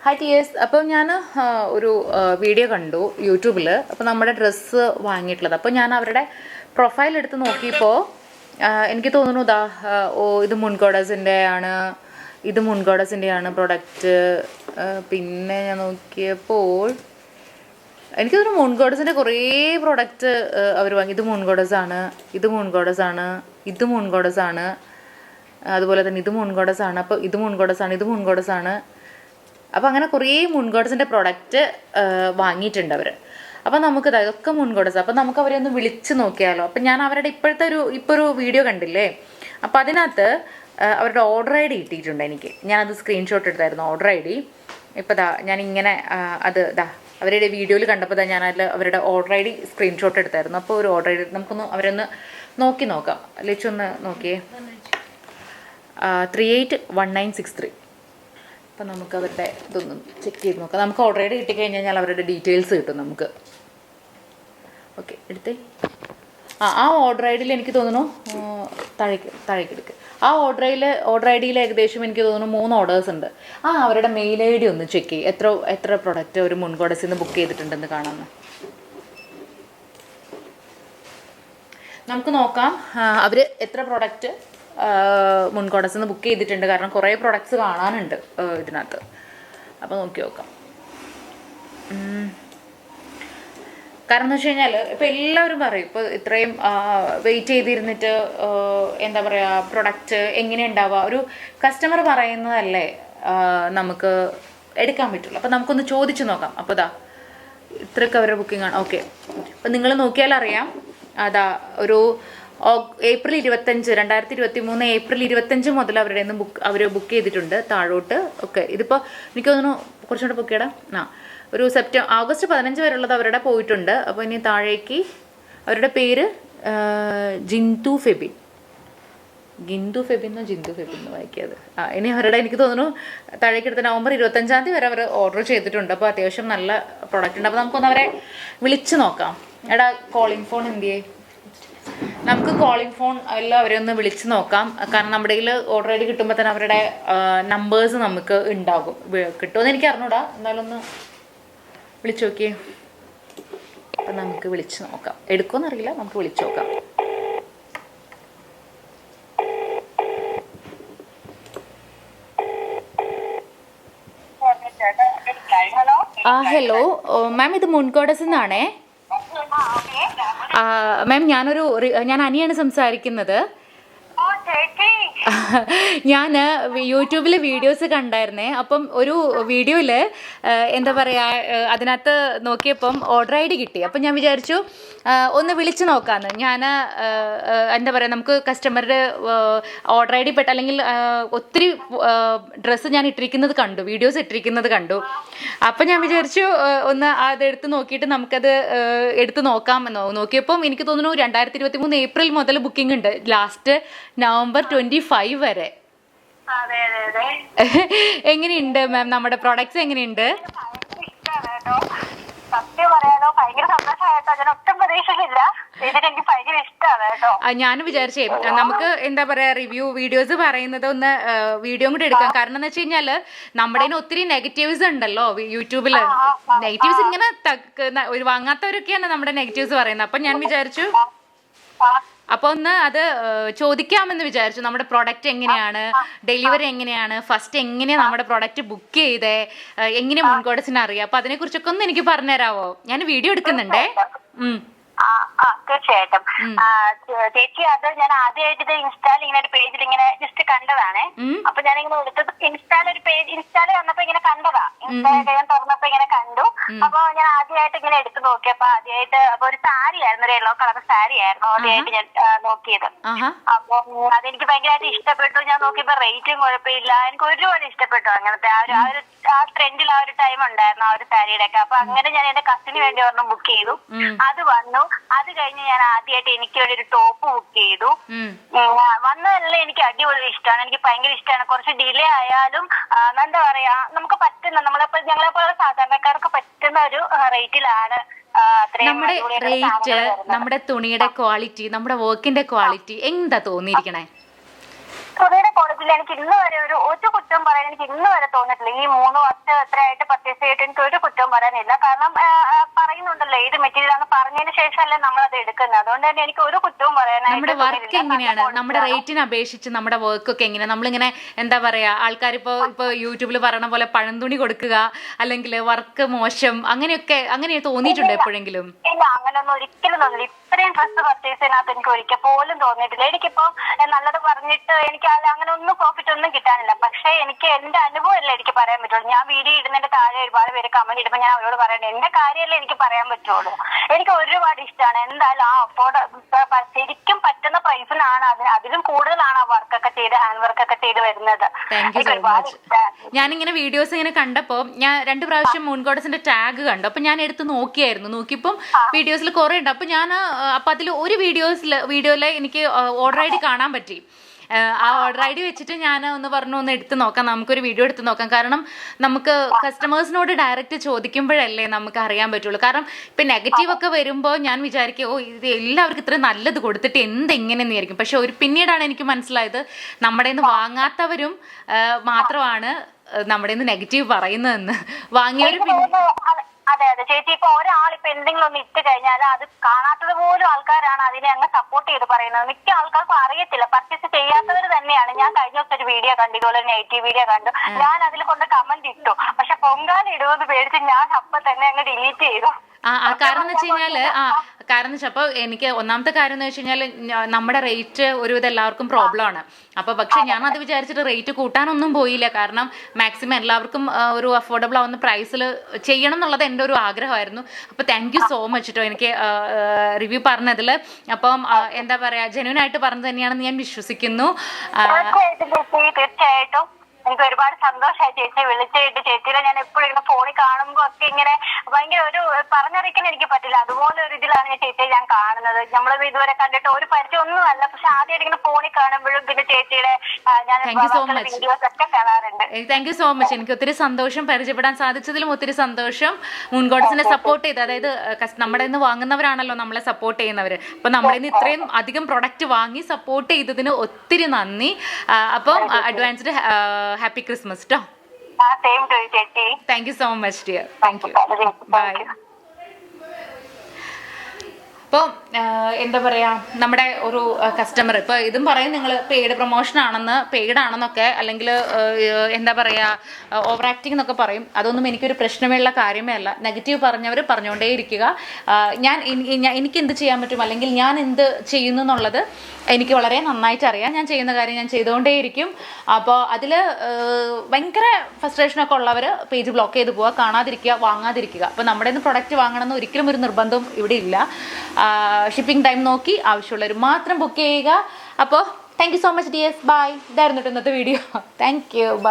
Hi tears. അപ്പോൾ ഞാൻ ഒരു വീഡിയോ കണ്ടു യൂട്യൂബിൽ. അപ്പോൾ നമ്മുടെ ഡ്രസ്സ് വാങ്ങിയിട്ടുള്ളത്, അപ്പോൾ ഞാൻ അവരുടെ പ്രൊഫൈൽ എടുത്ത് നോക്കിയപ്പോൾ എനിക്ക് തോന്നുന്നു ഇത് മുൻകോഡസിൻ്റെ ആണ്, ഇത് മുൻകോഡസിൻ്റെ ആണ് പ്രൊഡക്റ്റ്. പിന്നെ ഞാൻ നോക്കിയപ്പോൾ എനിക്ക് തോന്നുന്നു മുൻകോഡസിൻ്റെ കുറേ പ്രൊഡക്റ്റ് അവർ വാങ്ങി. ഇത് മുൻകോഡസാണ്, ഇത് മുൻകോഡസാണ്, ഇത് മുൻകോഡസാണ്, അതുപോലെ തന്നെ ഇത് മുൻകോഡസാണ്. അപ്പോൾ ഇത് മുൻകോഡസാണ്, ഇത് മുൻകോഡസാണ്. അപ്പോൾ അങ്ങനെ കുറേ മുൻകോഡസിൻ്റെ പ്രൊഡക്റ്റ് വാങ്ങിയിട്ടുണ്ട് അവർ. അപ്പോൾ നമുക്ക് ഇതൊക്കെ മുൻകോഡസ്. അപ്പോൾ നമുക്ക് അവരെ ഒന്ന് വിളിച്ച് നോക്കിയാലോ. അപ്പം ഞാൻ അവരുടെ ഇപ്പോൾ ഒരു വീഡിയോ കണ്ടില്ലേ, അപ്പോൾ അതിനകത്ത് അവരുടെ ഓർഡർ ഐ ഡി കിട്ടിയിട്ടുണ്ട് എനിക്ക്. ഞാനത് സ്ക്രീൻഷോട്ട് എടുത്തായിരുന്നു ഓർഡർ ഐ ഡി. ഇപ്പോൾ ഞാനിങ്ങനെ അവരുടെ വീഡിയോയിൽ കണ്ടപ്പോൾ ഞാനതിൽ അവരുടെ ഓർഡർ ഐ ഡി സ്ക്രീൻഷോട്ട് എടുത്തായിരുന്നു. അപ്പോൾ ഒരു ഓർഡർ ഐ ഡി നമുക്കൊന്ന് അവരൊന്ന് നോക്കാം. ലച്ചൊന്ന് നോക്കിയേ. 381963. അപ്പം നമുക്ക് അവരുടെ ഇതൊന്നും ചെക്ക് ചെയ്ത് നോക്കാം. നമുക്ക് ഓർഡർ ഐ ഡി കിട്ടിക്കഴിഞ്ഞാൽ അവരുടെ ഡീറ്റെയിൽസ് കിട്ടും നമുക്ക്. ഓക്കെ, എടുത്തേ. ആ ഓർഡർ ഐ ഡിയിൽ എനിക്ക് തോന്നുന്നു താഴേക്ക് എടുക്കുക. ആ ഓർഡർ ഐ ഡിയിൽ ഏകദേശം എനിക്ക് തോന്നുന്നു 3 ഓർഡേഴ്സ് ഉണ്ട്. അവരുടെ മെയിൽ ഐ ഡി ഒന്ന് ചെക്ക് ചെയ്യും. എത്ര പ്രൊഡക്റ്റ് ഒരു മുൻകോഡസിൽ നിന്ന് ബുക്ക് ചെയ്തിട്ടുണ്ടെന്ന് കാണാമെന്ന് നമുക്ക് നോക്കാം. അവർ എത്ര പ്രൊഡക്റ്റ് മുൻകോഡസിൽ നിന്ന് ബുക്ക് ചെയ്തിട്ടുണ്ട്. കാരണം കുറേ പ്രൊഡക്ട്സ് കാണാനുണ്ട് ഇതിനകത്ത്. അപ്പോൾ നോക്കി നോക്കാം. കാരണം എന്ന് വെച്ച് കഴിഞ്ഞാൽ ഇപ്പോൾ എല്ലാവരും പറയും, ഇപ്പോൾ ഇത്രയും വെയിറ്റ് ചെയ്തിരുന്നിട്ട് എന്താ പറയുക, പ്രൊഡക്റ്റ് എങ്ങനെ ഉണ്ടാവുക, ഒരു കസ്റ്റമർ പറയുന്നതല്ലേ നമുക്ക് എടുക്കാൻ പറ്റുള്ളൂ. അപ്പോൾ നമുക്കൊന്ന് ചോദിച്ചു നോക്കാം. അപ്പോൾ ഇത്രയൊക്കെ അവരുടെ ബുക്കിംഗ് ആണ്. ഓക്കെ, അപ്പോൾ നിങ്ങൾ നോക്കിയാലറിയാം. ഒരു ഏപ്രിൽ 25, 2023 ഏപ്രിൽ 25 മുതൽ അവരുടെ നിന്ന് അവർ ബുക്ക് ചെയ്തിട്ടുണ്ട് താഴോട്ട്. ഓക്കെ, ഇതിപ്പോൾ എനിക്ക് തോന്നുന്നു കുറച്ചുകൂടെ ബുക്ക് ചെയ്യണം. ഒരു ഓഗസ്റ്റ് 15 വരെയുള്ളത് അവരുടെ പോയിട്ടുണ്ട്. അപ്പോൾ ഇനി താഴേക്ക് അവരുടെ പേര് ജിന്തു ഫെബിൻ എന്ന് വായിക്കാത്. ഇനി അവരുടെ എനിക്ക് തോന്നുന്നു താഴേക്ക് എടുത്ത് നവംബർ 25 വരെ അവർ ഓർഡർ ചെയ്തിട്ടുണ്ട്. അപ്പോൾ അത്യാവശ്യം നല്ല പ്രൊഡക്റ്റ് ഉണ്ട്. അപ്പോൾ നമുക്കൊന്ന് അവരെ വിളിച്ച് നോക്കാം. കോളിംഗ് ഫോൺ എന്തിയേ? നമുക്ക് കോളിംഗ് ഫോൺ എല്ലാം അവരെ ഒന്ന് വിളിച്ച് നോക്കാം. കാരണം നമ്മുടെ കയ്യിൽ ഓർഡർ ഐ ഡി കിട്ടുമ്പോൾ തന്നെ അവരുടെ നമ്പേഴ്സ് നമുക്ക് ഉണ്ടാകും. കിട്ടുമെന്ന് എനിക്ക് അറിഞ്ഞൂടാ, എന്നാലും ഒന്ന് വിളിച്ചു നോക്കിയേ. അപ്പം നമുക്ക് വിളിച്ച് നോക്കാം. എടുക്കുമെന്ന് അറിയില്ല, നമുക്ക് വിളിച്ചു നോക്കാം. ഹലോ മാം, ഇത് മുൻകോഡസിൽ നിന്നാണേ. മാം, ഞാൻ അനിയാണ് സംസാരിക്കുന്നത്. ഞാൻ യൂട്യൂബിൽ വീഡിയോസ് കണ്ടായിരുന്നേ. അപ്പം ഒരു വീഡിയോയിൽ എന്താ പറയുക, അതിനകത്ത് നോക്കിയപ്പം ഓർഡർ ഐ ഡി കിട്ടി. അപ്പം ഞാൻ വിചാരിച്ചു ഒന്ന് വിളിച്ച് നോക്കാമെന്ന്. ഞാൻ എന്താ പറയുക, നമുക്ക് കസ്റ്റമറുടെ ഓർഡർ ഐ ഡി അല്ലെങ്കിൽ ഒത്തിരി ഡ്രസ്സ് ഞാൻ വീഡിയോസ് ഇട്ടിരിക്കുന്നത് കണ്ടു. അപ്പം ഞാൻ വിചാരിച്ചു ഒന്ന് അതെടുത്ത് നോക്കിയിട്ട് നമുക്കത് എടുത്ത് നോക്കാമെന്നോ. നോക്കിയപ്പം എനിക്ക് തോന്നുന്നു 2023 ഏപ്രിൽ മുതൽ ബുക്കിംഗ് ഉണ്ട്, ലാസ്റ്റ് നവംബർ 25 വരെ. എങ്ങനെയുണ്ട് മാം നമ്മുടെ പ്രോഡക്ട്സ്? എങ്ങനെയുണ്ട്? ഞാൻ വിചാരിച്ചേ നമുക്ക് എന്താ പറയാ, റിവ്യൂ വീഡിയോസ് പറയുന്നത് ഒന്ന് വീഡിയോ കൂടെ എടുക്കാം. കാരണം എന്ന് വെച്ച് കഴിഞ്ഞാല് നമ്മുടെ ഒത്തിരി നെഗറ്റീവ്സ് ഉണ്ടല്ലോ യൂട്യൂബില്. നെഗറ്റീവ്സ് ഇങ്ങനെ വാങ്ങാത്തവരൊക്കെയാണ് നമ്മുടെ നെഗറ്റീവ്സ് പറയുന്നത്. അപ്പൊ ഞാൻ വിചാരിച്ചു അപ്പോൾ ഒന്ന് അത് ചോദിക്കാമെന്ന് വിചാരിച്ചു. നമ്മുടെ പ്രൊഡക്റ്റ് എങ്ങനെയാണ്, ഡെലിവറി എങ്ങനെയാണ്, ഫസ്റ്റ് എങ്ങനെയാണ് നമ്മുടെ പ്രൊഡക്റ്റ് ബുക്ക് ചെയ്തേ, എങ്ങനെ മുൻകോഡസിന് അറിയാം. അപ്പൊ അതിനെക്കുറിച്ചൊക്കെ ഒന്ന് എനിക്ക് പറഞ്ഞുതരാമോ? ഞാൻ വീഡിയോ എടുക്കുന്നുണ്ടേ. തീർച്ചയായിട്ടും ചേച്ചി, അത് ഞാൻ ആദ്യമായിട്ട് ഇത് ഇൻസ്റ്റാൾ ഇങ്ങനെ ഒരു പേജിൽ ഇങ്ങനെ ജസ്റ്റ് കണ്ടതാണ്. അപ്പൊ ഞാൻ ഇങ്ങനെ എടുത്തത് ഇൻസ്റ്റാൾ വന്നപ്പോ ഇങ്ങനെ കണ്ടതാ. ഇൻസ്റ്റാൾ തുറന്നപ്പോ ഇങ്ങനെ കണ്ടു. അപ്പൊ ഞാൻ ആദ്യമായിട്ട് ഇങ്ങനെ എടുത്തു നോക്കിയപ്പോ അപ്പൊ ഒരു സാരി ആയിരുന്നു, ഒരു യെല്ലോ കളർ സാരി ആയിരുന്നു ആദ്യമായിട്ട് ഞാൻ നോക്കിയത്. അപ്പൊ അതെനിക്ക് ഭയങ്കരമായിട്ട് ഇഷ്ടപ്പെട്ടു. ഞാൻ നോക്കിയപ്പോ റേറ്റും കുഴപ്പമില്ല, എനിക്ക് ഒരുപാട് ഇഷ്ടപ്പെട്ടു. അങ്ങനത്തെ ആ ട്രെൻഡിൽ ആ ഒരു ടൈം ഉണ്ടായിരുന്നു ആ ഒരു സാരിയുടെ ഒക്കെ. അപ്പൊ അങ്ങനെ ഞാൻ എന്റെ കസിന് വേണ്ടി ഒരെണ്ണം ബുക്ക് ചെയ്തു. അത് വന്നു. അത് കഴിഞ്ഞ് ഞാൻ ആദ്യമായിട്ട് എനിക്ക് വേണ്ടി ഒരു ടോപ്പ് ബുക്ക് ചെയ്തു. വന്നതെല്ലാം എനിക്ക് അടിപൊളി ഇഷ്ടമാണ്, എനിക്ക് ഭയങ്കര ഇഷ്ടമാണ്. കുറച്ച് ഡിലേ ആയാലും എന്താ പറയാ, നമുക്ക് പറ്റുന്ന ഞങ്ങളെപ്പോലുള്ള സാധാരണക്കാർക്ക് പറ്റുന്ന ഒരു റേറ്റിലാണ്. നമ്മുടെ റേറ്റ്, നമ്മുടെ തുണിയുടെ ക്വാളിറ്റി, നമ്മുടെ വർക്കിന്റെ ക്വാളിറ്റി എന്താ തോന്നിയിരിക്കണേ? തുണിയുടെ ഇതിൽ എനിക്ക് ഇന്ന് വരെ ഒരു കുറ്റം പറയാൻ എനിക്ക് ഇന്ന് വരെ തോന്നിട്ടില്ല. ഈ 3 വർഷം എത്രയായിട്ട് പർച്ചേസ് ചെയ്തിട്ട് എനിക്ക് ഒരു കുറ്റം പറയാനില്ല. കാരണം പറയുന്നുണ്ടല്ലോ ഏത് മെറ്റീരിയൽ ആണ് പറഞ്ഞതിന് ശേഷമല്ലേ നമ്മളത് എടുക്കുന്നത്. അതുകൊണ്ട് തന്നെ എനിക്ക് ഒരു കുറ്റവും പറയാനായിട്ട്. നമ്മുടെ വർക്ക് എങ്ങനെയാണ്, നമ്മുടെ റേറ്റിന് അപേക്ഷിച്ച് നമ്മുടെ വർക്ക് ഒക്കെ എങ്ങനെയാണ്? നമ്മളിങ്ങനെ എന്താ പറയാ, ആൾക്കാർ ഇപ്പൊ യൂട്യൂബിൽ പറയണ പോലെ പഴന്തുണി കൊടുക്കുക, അല്ലെങ്കിൽ വർക്ക് മോശം, അങ്ങനെയൊക്കെ അങ്ങനെ തോന്നിയിട്ടുണ്ടോ എപ്പോഴെങ്കിലും? ഇല്ല, അങ്ങനെയൊന്നും ഒരിക്കലും തോന്നില്ല. ഇത്രയും ഡ്രസ്സ് പർച്ചേസ് ചെയ്യുന്നതിനകത്ത് എനിക്ക് ഒരിക്കൽ പോലും തോന്നിയിട്ടില്ല. എനിക്കിപ്പോ നല്ലത് പറഞ്ഞിട്ട് എനിക്ക് അങ്ങനെ ഒന്നും പ്രോഫിറ്റ് ഒന്നും കിട്ടാനില്ല. പക്ഷെ എനിക്ക് എന്റെ അനുഭവമല്ലേ എനിക്ക് പറയാൻ പറ്റുള്ളൂ. ഞാൻ വീഡിയോ ഇടുന്നതിന്റെ താഴെ ഒരുപാട് പേര് കമന്റ് ഇടുമ്പോൾ ഞാൻ അവരോട് പറയണ്ടേ, എന്റെ കാര്യമല്ലേ എനിക്ക് പറയാൻ പറ്റുള്ളൂ. എനിക്ക് ഒരുപാട് ഇഷ്ടമാണ്. എന്തായാലും ശരിക്കും പറ്റുന്ന പ്രൈസിനാണ്, അതിലും കൂടുതലാണ് ആ വർക്കൊക്കെ ചെയ്ത് ഹാൻഡ് വർക്കൊക്കെ ചെയ്ത് വരുന്നത്. ഞാനിങ്ങനെ വീഡിയോസ് ഇങ്ങനെ കണ്ടപ്പോ ഞാൻ 2 പ്രാവശ്യം മൂൺഗോഡസിന്റെ ടാഗ് കണ്ടു. അപ്പൊ ഞാൻ എടുത്ത് നോക്കിയപ്പം വീഡിയോസിൽ കുറെ ഉണ്ട്. അപ്പൊ അതിൽ ഒരു വീഡിയോയില് എനിക്ക് ഓർഡർ ഐ ഡി കാണാൻ പറ്റി. ആ ഓർഡർ ഐ ഡി വെച്ചിട്ട് ഞാൻ ഒന്ന് എടുത്ത് നോക്കാം, നമുക്കൊരു വീഡിയോ എടുത്ത് നോക്കാം. കാരണം നമുക്ക് കസ്റ്റമേഴ്സിനോട് ഡയറക്റ്റ് ചോദിക്കുമ്പോഴല്ലേ നമുക്ക് അറിയാൻ പറ്റുള്ളൂ. കാരണം ഇപ്പം നെഗറ്റീവ് ഒക്കെ വരുമ്പോൾ ഞാൻ വിചാരിക്കും, ഇത് എല്ലാവർക്കും ഇത്രയും നല്ലത് കൊടുത്തിട്ട് എന്തെങ്ങനെയെന്ന് വിചാരിക്കും. പക്ഷെ പിന്നീടാണ് എനിക്ക് മനസ്സിലായത്, നമ്മുടെ നിന്ന് വാങ്ങാത്തവരും മാത്രമാണ് നമ്മുടെ നിന്ന് നെഗറ്റീവ് പറയുന്നതെന്ന്. വാങ്ങിയവരും അതെ ചേച്ചി, ഇപ്പൊ ഒരാളിപ്പോ എന്തെങ്കിലും ഒന്ന് ഇട്ട് കഴിഞ്ഞാൽ അത് കാണാത്തത് പോലും ആൾക്കാരാണ് അതിനെ അങ്ങ് സപ്പോർട്ട് ചെയ്ത് പറയുന്നത്. മിക്ക ആൾക്കാർക്കും അറിയത്തില്ല, പർച്ചേസ് ചെയ്യാത്തവർ തന്നെയാണ്. ഞാൻ കഴിഞ്ഞ ദിവസം ഒരു വീഡിയോ കണ്ടു, ഇതുപോലെ നെഗറ്റീവ് വീഡിയോ കണ്ടു. ഞാൻ അതിൽ കൊണ്ട് കമന്റ് ഇട്ടു. പക്ഷെ പൊങ്കാല ഇടുമെന്ന് പേടിച്ച് ഞാൻ അപ്പൊ തന്നെ അങ്ങ് ഡിലീറ്റ് ചെയ്തു. കാരണം എന്ന് വെച്ച് കഴിഞ്ഞാല് കാരണം എന്ന് വെച്ചാൽ അപ്പോൾ എനിക്ക് ഒന്നാമത്തെ കാര്യം എന്ന് വെച്ച് കഴിഞ്ഞാൽ നമ്മുടെ റേറ്റ് ഒരുവിധം എല്ലാവർക്കും പ്രോബ്ലം ആണ്. പക്ഷെ ഞാൻ അത് വിചാരിച്ചിട്ട് റേറ്റ് കൂട്ടാനൊന്നും പോയില്ല. കാരണം മാക്സിമം എല്ലാവർക്കും ഒരു അഫോർഡബിൾ ആവുന്ന പ്രൈസിൽ ചെയ്യണം എന്നുള്ളത് എൻ്റെ ഒരു ആഗ്രഹമായിരുന്നു. അപ്പോൾ താങ്ക് യു സോ മച്ച് കേട്ടോ എനിക്ക് റിവ്യൂ പറഞ്ഞതിൽ. അപ്പം എന്താ പറയാ, ജെന്യൂൻ ആയിട്ട് പറഞ്ഞത് തന്നെയാണെന്ന് ഞാൻ വിശ്വസിക്കുന്നു. തീർച്ചയായിട്ടും എനിക്ക് ഒരുപാട് സന്തോഷമായി ചേച്ചി വിളിച്ചിട്ട്. ചേച്ചിയെ ഞാൻ എപ്പോഴും ഇങ്ങനെ ഫോണിൽ കാണുമ്പോ ഒക്കെ ഇങ്ങനെ ഭയങ്കര ഒരു പറഞ്ഞറിയിക്കാൻ എനിക്ക് പറ്റില്ല, അതുപോലെ ഒരു ഇതിലാണ് ഞാൻ ചേച്ചിയെ ഞാൻ കാണുന്നത്. നമ്മൾ ഇതുവരെ കണ്ടിട്ട് ഒരു പരിചയം ഒന്നും അല്ല, പക്ഷെ ആദ്യമായിട്ട് ഇങ്ങനെ ഫോണിൽ കാണുമ്പോഴും പിന്നെ ചേച്ചിയുടെ ഞാൻ വീഡിയോസ് ഒക്കെ കാണാറുണ്ട്. Thank you so much. എനിക്ക് ഒത്തിരി സന്തോഷം, പരിചയപ്പെടാൻ സാധിച്ചതിലും ഒത്തിരി സന്തോഷം. മൂൺഗോഡ്സിനെ സപ്പോർട്ട് ചെയ്ത്, അതായത് നമ്മുടെ നിന്ന് വാങ്ങുന്നവരാണല്ലോ നമ്മളെ സപ്പോർട്ട് ചെയ്യുന്നവർ. അപ്പൊ നമ്മുടെ നിന്ന് ഇത്രയും അധികം പ്രൊഡക്റ്റ് വാങ്ങി സപ്പോർട്ട് ചെയ്തതിന് ഒത്തിരി നന്ദി. അപ്പം അഡ്വാൻസ്ഡ് ഹാപ്പി ക്രിസ്മസ് ട്ടോ. Thank you so much dear. Thank you. Bye. അപ്പോൾ എന്താ പറയുക, നമ്മുടെ ഒരു കസ്റ്റമർ ഇപ്പോൾ ഇതും പറയും നിങ്ങൾ പെയ്ഡ് പ്രൊമോഷൻ ആണെന്നൊക്കെ, അല്ലെങ്കിൽ എന്താ പറയുക ഓവർ ആക്ടിങ് എന്നൊക്കെ പറയും. അതൊന്നും എനിക്കൊരു പ്രശ്നമുള്ള കാര്യമേ അല്ല. നെഗറ്റീവ് പറഞ്ഞവർ പറഞ്ഞുകൊണ്ടേ ഇരിക്കുക. എനിക്ക് എന്ത് ചെയ്യാൻ പറ്റും, അല്ലെങ്കിൽ ഞാൻ എന്ത് ചെയ്യുന്നു എന്നുള്ളത് എനിക്ക് വളരെ നന്നായിട്ട് അറിയാം. ഞാൻ ചെയ്യുന്ന കാര്യം ഞാൻ ചെയ്തുകൊണ്ടേയിരിക്കും. അപ്പോൾ അതിൽ ഭയങ്കര ഫ്രസ്ട്രേഷനൊക്കെ ഉള്ളവർ പേജ് ബ്ലോക്ക് ചെയ്ത് പോവുക, കാണാതിരിക്കുക, വാങ്ങാതിരിക്കുക. അപ്പോൾ നമ്മുടെ നിന്ന് പ്രൊഡക്റ്റ് വാങ്ങണമെന്ന് ഒരിക്കലും ഒരു നിർബന്ധം ഇവിടെ ഇല്ല. ഷിപ്പിംഗ് ടൈം നോക്കി ആവശ്യമുള്ളവർ മാത്രം ബുക്ക് ചെയ്യുക. അപ്പോൾ thank you so much dears. Bye. ഇതായിരുന്നു ഇന്നത്തെ വീഡിയോ. Thank you. ബൈ.